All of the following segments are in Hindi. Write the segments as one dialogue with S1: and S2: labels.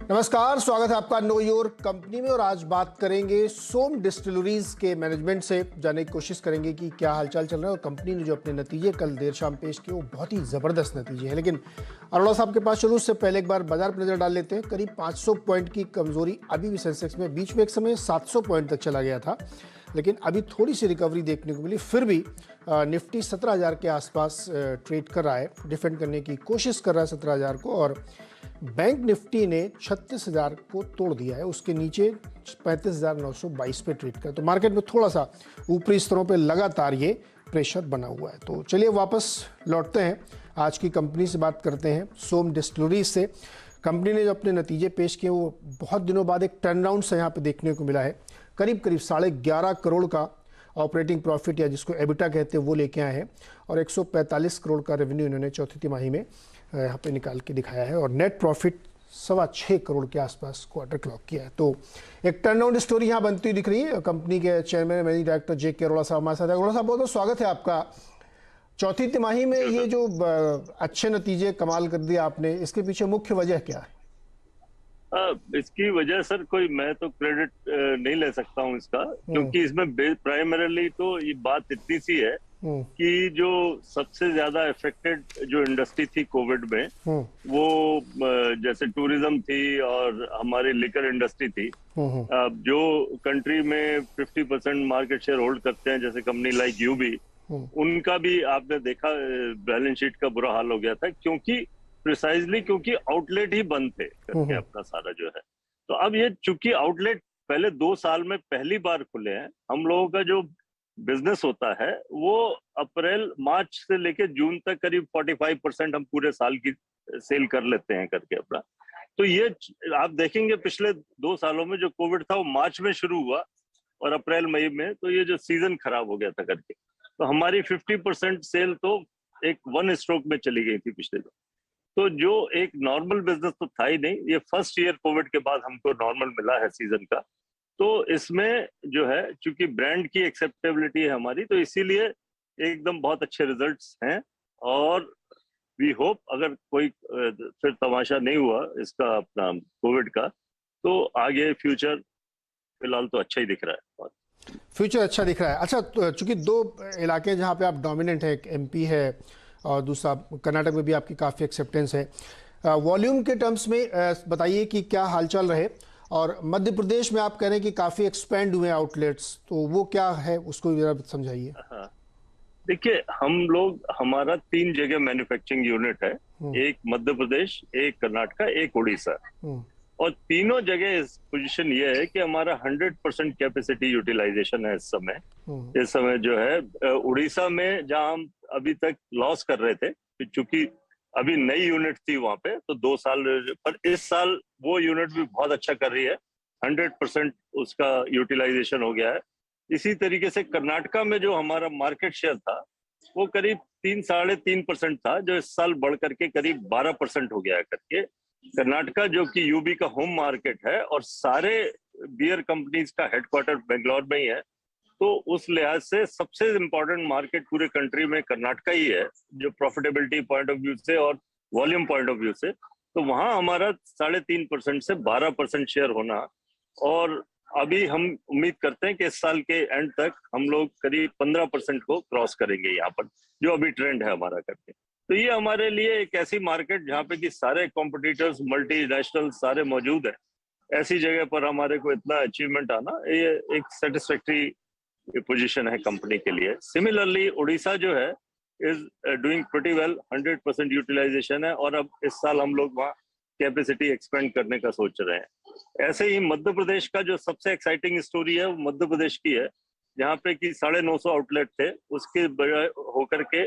S1: नमस्कार, स्वागत है आपका नो योर कंपनी में। और आज बात करेंगे सोम डिस्टिलरीज के मैनेजमेंट से, जानने की कोशिश करेंगे कि क्या हालचाल चल रहा है। और कंपनी ने जो अपने नतीजे कल देर शाम पेश किए वो बहुत ही ज़बरदस्त नतीजे हैं। लेकिन अरोड़ा साहब के पास चलूँ उससे पहले एक बार बाजार पर नजर डाल लेते हैं। करीब 500 पॉइंट की कमजोरी अभी भी सेंसेक्स में, बीच में एक समय 700 पॉइंट तक चला गया था, लेकिन अभी थोड़ी सी रिकवरी देखने को मिली। फिर भी निफ्टी 17,000 के आसपास ट्रेड कर रहा है, डिफेंड करने की कोशिश कर रहा है 17,000 को। और बैंक निफ्टी ने 36,000 को तोड़ दिया है, उसके नीचे 35,922 पे ट्रेड कर। तो मार्केट में थोड़ा सा ऊपरी स्तरों पे लगातार ये प्रेशर बना हुआ है। तो चलिए वापस लौटते हैं, आज की कंपनी से बात करते हैं, सोम डिस्टिलरीज से। कंपनी ने जो अपने नतीजे पेश किए वो बहुत दिनों बाद एक टर्नराउंड से यहाँ पे देखने को मिला है। करीब 11.5 करोड़ का ऑपरेटिंग प्रॉफिट या जिसको एबिटा कहते हैं वो लेके आए हैं, और 145 करोड़ का रेवेन्यू इन्होंने चौथी तिमाही में यहाँ पे निकाल के दिखाया है। और नेट प्रॉफिट 6.25 करोड़ के आसपास क्वार्टर क्लॉक किया है। तो एक टर्नराउंड स्टोरी यहाँ बनती हुई दिख रही है। कंपनी के chairman managing director JK. Arora साहब हमारे साथ हैं। अरोड़ा साहब, बहुत बहुत स्वागत है आपका। चौथी तिमाही में ये जो अच्छे नतीजे कमाल कर दिए आपने, इसके पीछे मुख्य वजह क्या है?
S2: इसकी वजह सर कोई मैं तो क्रेडिट नहीं ले सकता हूँ इसका, क्योंकि इसमें प्राइमरीली तो ये बात इतनी सी है कि जो सबसे ज्यादा इफेक्टेड जो इंडस्ट्री थी कोविड में, वो जैसे टूरिज्म थी और हमारी लिकर इंडस्ट्री थी। जो कंट्री में 50% मार्केट शेयर होल्ड करते हैं, जैसे कंपनी लाइक यूबी, उनका भी आपने देखा बैलेंस शीट का बुरा हाल हो गया था, क्योंकि आउटलेट ही बंद थे करके अपना सारा जो है। तो अब ये चूंकि आउटलेट पहले 2 साल में पहली बार खुले हैं, हम लोगों का जो बिजनेस होता है वो अप्रैल मार्च से लेके जून तक करीब 45% हम पूरे साल की सेल कर लेते हैं करके अपना। तो ये आप देखेंगे पिछले 2 सालों में जो कोविड था वो मार्च में शुरू हुआ और अप्रैल मई में, तो ये जो सीजन खराब हो गया था करके, तो हमारी 50% सेल तो एक वन स्ट्रोक में चली गई थी पिछले दिन। तो जो एक नॉर्मल बिजनेस तो था ही नहीं, ये फर्स्ट ईयर कोविड के बाद हमको नॉर्मल मिला है सीजन का। तो इसमें जो है चूंकि ब्रांड की एक्सेप्टेबिलिटी है हमारी, तो इसीलिए एकदम बहुत अच्छे रिजल्ट्स हैं। और वी होप अगर कोई फिर तमाशा नहीं हुआ इसका अपना कोविड का, तो आगे फ्यूचर फिलहाल तो अच्छा ही दिख रहा है।
S1: फ्यूचर अच्छा दिख रहा है। अच्छा, चूंकि 2 इलाके जहाँ पे आप डोमिनेंट है, एक एमपी है और दूसरा कर्नाटक में भी आपकी काफ़ी एक्सेप्टेंस है। वॉल्यूम के टर्म्स में बताइए कि क्या हालचाल रहे। और मध्य प्रदेश में आप कह रहे हैं कि काफ़ी एक्सपेंड हुए आउटलेट्स, तो वो क्या है, उसको भी जरा समझाइए।
S2: देखिए, हमारा 3 जगह मैन्युफैक्चरिंग यूनिट है, एक मध्य प्रदेश, एक कर्नाटका, एक उड़ीसा। और तीनों जगह इस पोजीशन ये है कि हमारा 100% कैपेसिटी यूटिलाइजेशन है इस समय। इस समय जो है उड़ीसा में जहां हम अभी तक लॉस कर रहे थे, क्योंकि अभी नई यूनिट थी वहां पे, तो 2 साल पर इस साल वो यूनिट भी बहुत अच्छा कर रही है, 100% उसका यूटिलाइजेशन हो गया है। इसी तरीके से कर्नाटका में जो हमारा मार्केट शेयर था वो करीब 3-3.5% था, जो इस साल बढ़ करके करीब 12% हो गया है करके। कर्नाटका जो कि यूबी का होम मार्केट है और सारे बियर कंपनीज का हेडक्वार्टर बेंगलोर में ही है, तो उस लिहाज से सबसे इम्पोर्टेंट मार्केट पूरे कंट्री में कर्नाटका ही है, जो प्रॉफिटेबिलिटी पॉइंट ऑफ व्यू से और वॉल्यूम पॉइंट ऑफ व्यू से। तो वहां हमारा 3.5% से 12% शेयर होना, और अभी हम उम्मीद करते हैं कि इस साल के एंड तक हम लोग करीब 15% को क्रॉस करेंगे यहाँ पर, जो अभी ट्रेंड है हमारा करके। तो ये हमारे लिए एक ऐसी मार्केट जहाँ पे कि सारे कॉम्पिटिटर्स मल्टीनेशनल सारे मौजूद है, ऐसी जगह पर हमारे को इतना अचीवमेंट आना, ये एक सेटिस्फैक्टरी पोजीशन है कंपनी के लिए। सिमिलरली उड़ीसा जो है is doing pretty well, 100% utilization है, और अब इस साल हम लोग वहाँ कैपेसिटी एक्सपेंड करने का सोच रहे हैं। ऐसे ही मध्य प्रदेश का जो सबसे एक्साइटिंग स्टोरी है वो मध्य प्रदेश की है, जहाँ पे कि 950 आउटलेट थे, उसके बजाय होकर के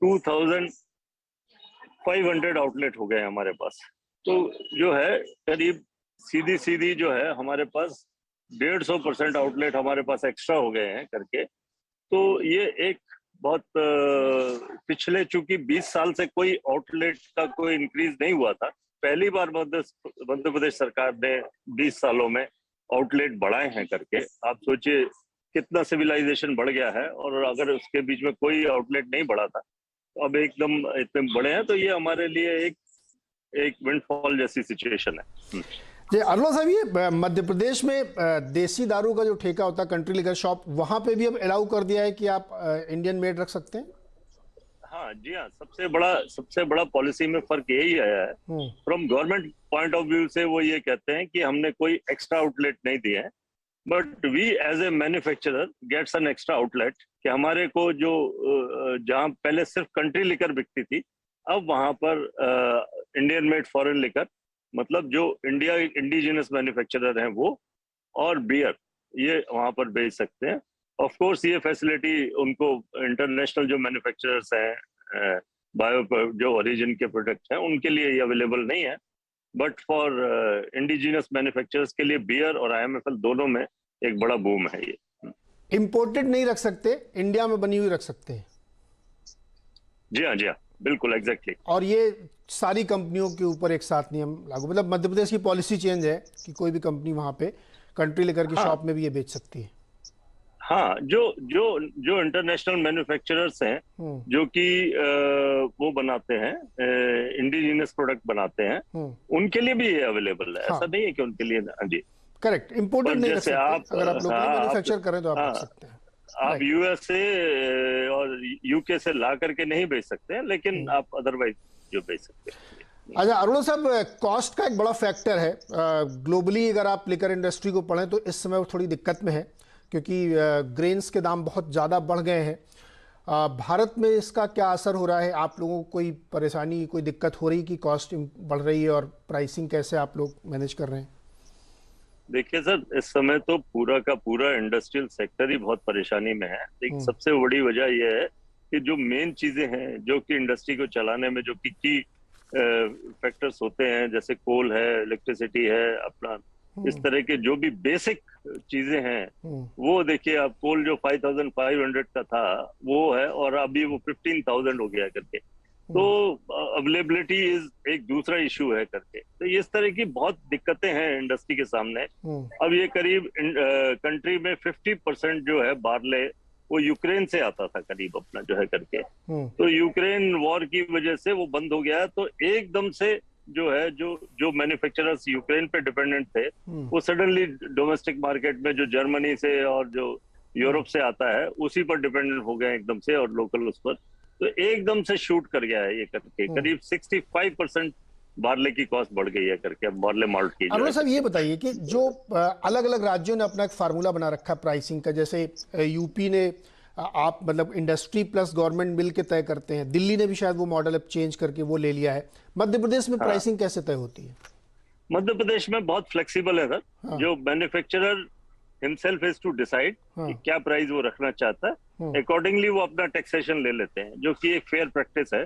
S2: 2,500 आउटलेट हो गए हमारे पास। तो जो है करीब सीधी जो है हमारे पास 150% आउटलेट हमारे पास एक्स्ट्रा हो गए हैं करके। तो ये एक बहुत पिछले चूंकि 20 साल से कोई आउटलेट का कोई इंक्रीज नहीं हुआ था, पहली बार मध्य प्रदेश सरकार ने 20 सालों में आउटलेट बढ़ाए हैं करके। आप सोचिए कितना सिविलाइजेशन बढ़ गया है, और अगर उसके बीच में कोई आउटलेट नहीं बढ़ा था तो अब एकदम इतने बड़े हैं, तो ये हमारे लिए एक विंडफॉल जैसी सिचुएशन है।
S1: जी अरुणा साहब, ये मध्य प्रदेश में देसी दारू का जो ठेका होता है, कंट्री लिकर शॉप, वहां पे भी अब अलाउ कर दिया है कि आप इंडियन मेड रख सकते हैं।
S2: हाँ जी हाँ, सबसे बड़ा पॉलिसी में फर्क यही आया है।
S1: हम्म।
S2: From government point of view से वो ये कहते हैं कि हमने कोई एक्स्ट्रा आउटलेट नहीं दिया है, but we as a manufacturer gets an extra outlet, कि हमारे को जो जहाँ पहले सिर्फ कंट्री लिकर बिकती थी, अब वहां पर इंडियन मेड फॉरेन लिकर, मतलब जो इंडिया इंडिजिनस मैन्युफैक्चरर हैं वो, और बियर, ये वहां पर बेच सकते हैं। ऑफ कोर्स ये फैसिलिटी उनको इंटरनेशनल जो मैन्युफैक्चरर्स हैं, बायो जो ओरिजिन के प्रोडक्ट हैं, उनके लिए ये अवेलेबल नहीं है, बट फॉर इंडिजिनस मैन्युफैक्चरर्स के लिए बियर और आईएमएफएल दोनों में एक बड़ा बूम है ये।
S1: इंपोर्टेड नहीं रख सकते, इंडिया में बनी हुई रख सकते हैं।
S2: जी हाँ, जी हाँ, बिल्कुल एग्जैक्टली।
S1: और ये सारी कंपनियों के ऊपर एक साथ नियम लागू, मतलब मध्य प्रदेश की पॉलिसी चेंज है कि कोई भी कंपनी वहां पे कंट्री लेकर की
S2: हाँ
S1: शॉप में भी ये बेच सकती है।
S2: हाँ, जो जो जो इंटरनेशनल मैन्युफैक्चरर्स हैं, जो कि वो बनाते हैं, इंडिजिनस प्रोडक्ट बनाते हैं, उनके लिए भी ये अवेलेबल है।
S1: हाँ।
S2: ऐसा नहीं है कि उनके लिए, हाँ जी।
S1: करेक्ट, इंपोर्टेड नहीं रख
S2: जैसे
S1: सकते। अगर आप लोकली
S2: हाँ,
S1: मैन्युफैक्चर करें तो आप रख सकते हैं।
S2: आप यूएसए और यूके से ला करके नहीं बेच सकते हैं, लेकिन आप अदरवाइज जो बेच सकते हैं।
S1: अच्छा अरुण साहब, कॉस्ट का एक बड़ा फैक्टर है ग्लोबली। अगर आप लिकर इंडस्ट्री को पढ़ें तो इस समय वो थोड़ी दिक्कत में है, क्योंकि ग्रेन्स के दाम बहुत ज़्यादा बढ़ गए हैं। भारत में इसका क्या असर हो रहा है? आप लोगों को कोई परेशानी, कोई दिक्कत हो रही कि कॉस्ट बढ़ रही है, और प्राइसिंग कैसे आप लोग मैनेज कर रहे हैं?
S2: देखिए सर, इस समय तो पूरा का पूरा इंडस्ट्रियल सेक्टर ही बहुत परेशानी में है। लेकिन सबसे बड़ी वजह यह है कि जो मेन चीजें हैं जो कि इंडस्ट्री को चलाने में जो कि की फैक्टर्स होते हैं, जैसे कोल है, इलेक्ट्रिसिटी है, अपना इस तरह के जो भी बेसिक चीजें हैं, वो देखिए, आप कोल जो 5500 का था वो है, और अभी वो 15000 हो गया करके। तो अवेलेबिलिटी इज एक दूसरा इशू है करके। तो इस तरह की बहुत दिक्कतें हैं इंडस्ट्री के सामने। अब ये करीब कंट्री में 50% जो है बार्ले, वो यूक्रेन से आता था करीब अपना जो है करके। तो यूक्रेन वॉर की वजह से वो बंद हो गया। तो एकदम से जो है, जो मैन्युफैक्चरर्स यूक्रेन पे डिपेंडेंट थे, वो सडनली डोमेस्टिक मार्केट में जो जर्मनी से और जो यूरोप से आता है उसी पर डिपेंडेंट हो गए एकदम से, और लोकल उस पर। तो एकदम से शूट कर गया है ये करके, करीब 65% बार्ले की कॉस्ट बढ़ गई है करके, अब बार्ले माल्ट की।
S1: अरुण साहब ये बताइए कि जो अलग अलग राज्यों ने अपना एक फार्मूला बना रखा है प्राइसिंग का, जैसे यूपी ने आप मतलब इंडस्ट्री प्लस गवर्नमेंट मिल के तय करते हैं, दिल्ली ने भी शायद वो मॉडल अब चेंज करके वो ले लिया है। मध्य प्रदेश में प्राइसिंग कैसे तय होती है?
S2: मध्य प्रदेश में बहुत फ्लेक्सिबल है सर। जो manufacturer himself is to decide कि क्या प्राइस वो रखना चाहता है, अकॉर्डिंगली वो अपना टैक्सेशन ले लेते हैं, जो कि एक फेयर प्रैक्टिस है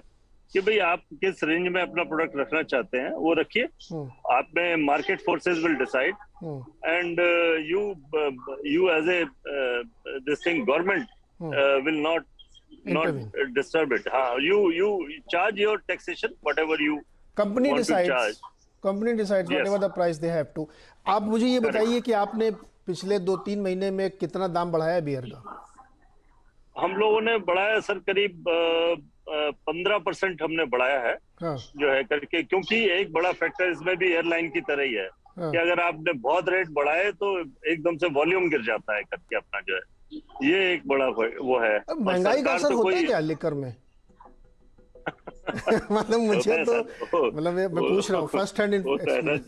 S2: कि भाई आप किस रेंज में अपना प्रोडक्ट रखना चाहते हैं वो रखिए। आप में market forces will decide, and you as a this thing government will not disturb it. हाँ, you charge your taxation whatever you
S1: company
S2: want
S1: decides,
S2: to charge.
S1: company decides
S2: Yes.
S1: whatever the price they have to. आप मुझे ये बताइए कि आपने पिछले 2-3 महीने में कितना दाम बढ़ाया बियर का?
S2: हम लोगों ने बढ़ाया सर, करीब 15% हमने बढ़ाया है। हाँ। जो है करके, क्योंकि एक बड़ा फैक्टर इसमें भी एयरलाइन की तरह ही है। हाँ। कि अगर आपने बहुत रेट बढ़ाए तो एकदम से वॉल्यूम गिर जाता है करके अपना जो है, ये एक बड़ा वो है।
S1: महंगाई का असर होता है क्या लिकर में? मतलब मुझे तो मतलब मैं पूछ रहा हूँ फर्स्ट हैंड
S2: एक्सपीरियंस।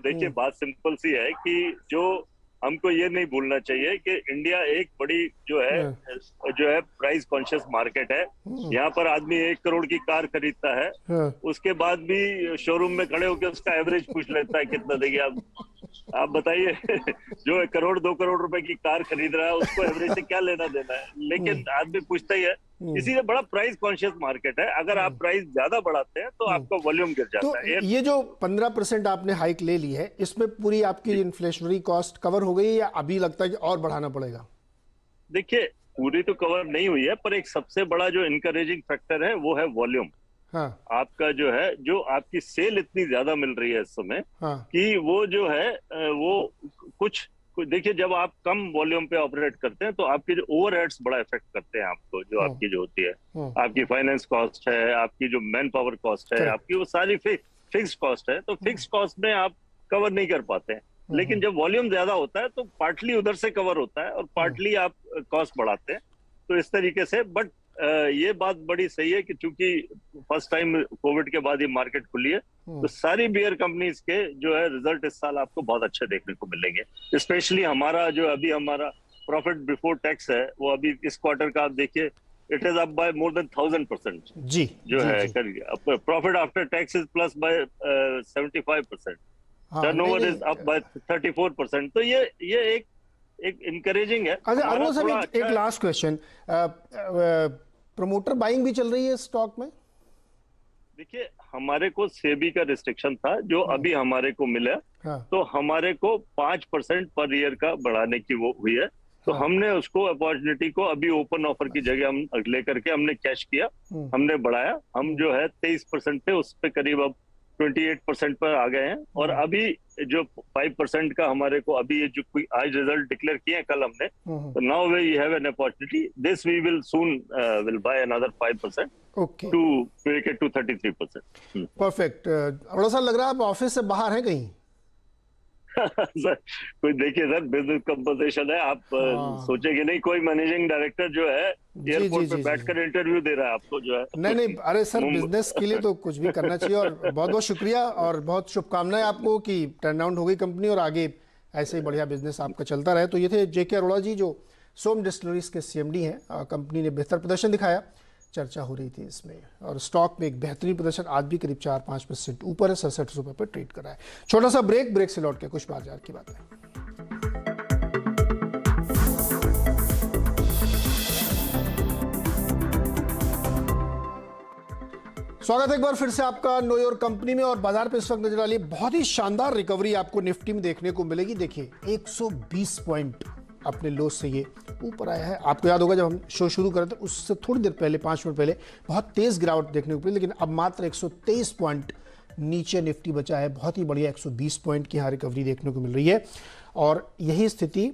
S2: देखिए बात सिंपल सी है कि जो हमको ये नहीं भूलना चाहिए कि इंडिया एक बड़ी जो है प्राइस कॉन्शियस मार्केट है। यहाँ पर आदमी 1 करोड़ की कार खरीदता है, उसके बाद भी शोरूम में खड़े होकर उसका एवरेज पूछ लेता है कितना देंगे आप बताइए। जो 1 करोड़ 2 करोड़ रुपए की कार खरीद रहा है उसको एवरेज से क्या लेना देना है, लेकिन आदमी पूछता ही है। इसीलिए बड़ा प्राइस कॉन्शियस मार्केट है। अगर आप प्राइस ज्यादा बढ़ाते हैं तो आपका वॉल्यूम गिर जाता है।
S1: ये जो 15% आपने हाइक ले ली है, इसमें पूरी आपकी इन्फ्लेशनरी कॉस्ट कवर हो गई, या अभी लगता है कि और बढ़ाना पड़ेगा?
S2: देखिए, पूरी तो कवर नहीं हुई है, पर एक सबसे बड़ा जो इनकरेजिंग फैक्टर है वो है वॉल्यूम। हाँ। आपका जो है, जो आपकी सेल इतनी ज्यादा मिल रही है इस समय, हाँ। कि वो जो है वो कुछ देखिए, जब आप कम वॉल्यूम पे ऑपरेट करते हैं तो आपके जो ओवरहेड्स बड़ा इफेक्ट करते हैं आपको। जो आपकी जो होती है, आपकी फाइनेंस कॉस्ट है, आपकी जो मैन पावर कॉस्ट है, आपकी वो सारी फिक्स्ड कॉस्ट है। तो फिक्स्ड कॉस्ट में आप कवर नहीं कर पाते हैं। लेकिन जब वॉल्यूम ज्यादा होता है तो पार्टली उधर से कवर होता है और पार्टली आप कॉस्ट बढ़ाते हैं। तो इस तरीके से, बट ये बात बड़ी सही है कि चूंकि फर्स्ट टाइम कोविड के बाद ये मार्केट खुली है, तो सारी बियर कंपनीज के जो है रिजल्ट इस साल आपको बहुत अच्छे देखने को मिलेंगे। स्पेशली हमारा जो अभी हमारा प्रॉफिट बिफोर टैक्स है, वो अभी इस क्वार्टर का आप देखिए, it is up by more than 1000%
S1: जी
S2: जो
S1: जी,
S2: है
S1: जी।
S2: Profit after tax is plus by 75%,
S1: हाँ,
S2: टर्नओवर
S1: नहीं,
S2: इज अप बाय 34%। तो ये एक इनकरेजिंग है।
S1: अच्छा
S2: हमारा
S1: अरुण साहब,
S2: थोड़ा
S1: एक
S2: अच्छा
S1: लास्ट क्वेश्चन, प्रमोटर बाइंग भी चल रही है स्टॉक में?
S2: देखिए, हमारे को सेबी का रिस्ट्रिक्शन था जो अभी हमारे को मिला,
S1: हाँ
S2: तो हमारे को 5% पर ईयर का बढ़ाने की वो हुई है। तो
S1: हाँ।
S2: हमने उसको अपॉर्चुनिटी को अभी ओपन ऑफर की जगह हम लेकर के हमने कैश किया, हमने बढ़ाया। हम जो है 23% पे, उस पे करीब अब 28% पर आ गए हैं। और अभी जो 5% का हमारे को अभी ये जो कोई आज रिजल्ट डिक्लेयर किए हैं कल हमने, तो now we have an opportunity, this we will soon will buy another 5%
S1: okay,
S2: to make it to 33%।
S1: Perfect. Arun साहब, लग रहा है आप ऑफिस से बाहर हैं कहीं?
S2: सर, कोई देखिए सर, बिजनेस कंपोजिशन है। आप
S1: हाँ।
S2: सोचेंगे नहीं कोई मैनेजिंग डायरेक्टर जो है
S1: जी जी
S2: एयरपोर्ट
S1: जी
S2: पे
S1: जी।
S2: बैठकर इंटरव्यू दे रहा है आपको जो है
S1: नहीं नहीं, अरे सर,
S2: मुंबई।
S1: बिजनेस के लिए तो कुछ भी करना चाहिए। और बहुत बहुत शुक्रिया और बहुत शुभकामनाएं आपको कि टर्न अराउंड हो गई कंपनी और आगे ऐसे ही बढ़िया बिजनेस आपका चलता रहे। तो ये थे जेके अरोड़ा जी, जो सोम डिस्टिलरीज के सीएमडी हैं। कंपनी ने बेहतर प्रदर्शन दिखाया, चर्चा हो रही थी इसमें, और स्टॉक में एक बेहतरीन प्रदर्शन, आज भी करीब 4-5% ऊपर है, 67 रुपये पर ट्रेड कर रहा है। छोटा सा ब्रेक से लौट के कुछ बाजार की बात है। स्वागत है एक बार फिर से आपका नो योर कंपनी में। और बाजार पे इस वक्त नजर आ रही है बहुत ही शानदार रिकवरी आपको निफ्टी में देखने को मिलेगी। देखिए 120 पॉइंट अपने लो से ये ऊपर आया है। आपको याद होगा जब हम शो शुरू कर रहे थे उससे थोड़ी देर पहले, 5 मिनट पहले, बहुत तेज गिरावट देखने को मिली, लेकिन अब मात्र 123 पॉइंट नीचे निफ्टी बचा है। बहुत ही बढ़िया 120 पॉइंट की यहाँ रिकवरी देखने को मिल रही है। और यही स्थिति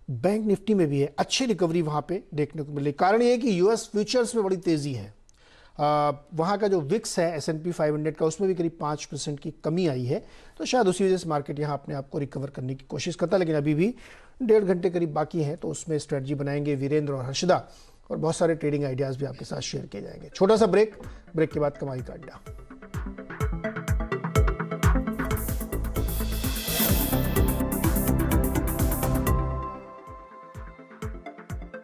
S1: बैंक निफ्टी में भी है, अच्छी रिकवरी वहाँ पे देखने को मिल रही है। कारण ये है कि यूएस फ्यूचर्स में बड़ी तेजी है। वहाँ का जो विक्स है S&P 500 का, उसमें भी करीब 5% की कमी आई है। तो शायद उसी वजह से मार्केट यहाँ अपने आप को रिकवर करने की कोशिश करता है। लेकिन अभी भी 1.5 घंटे करीब बाकी है, तो उसमें स्ट्रेटजी बनाएंगे वीरेंद्र और हर्षदा, और बहुत सारे ट्रेडिंग आइडियाज़ भी आपके साथ शेयर किए जाएंगे। छोटा सा ब्रेक के बाद कमाई का अड्डा।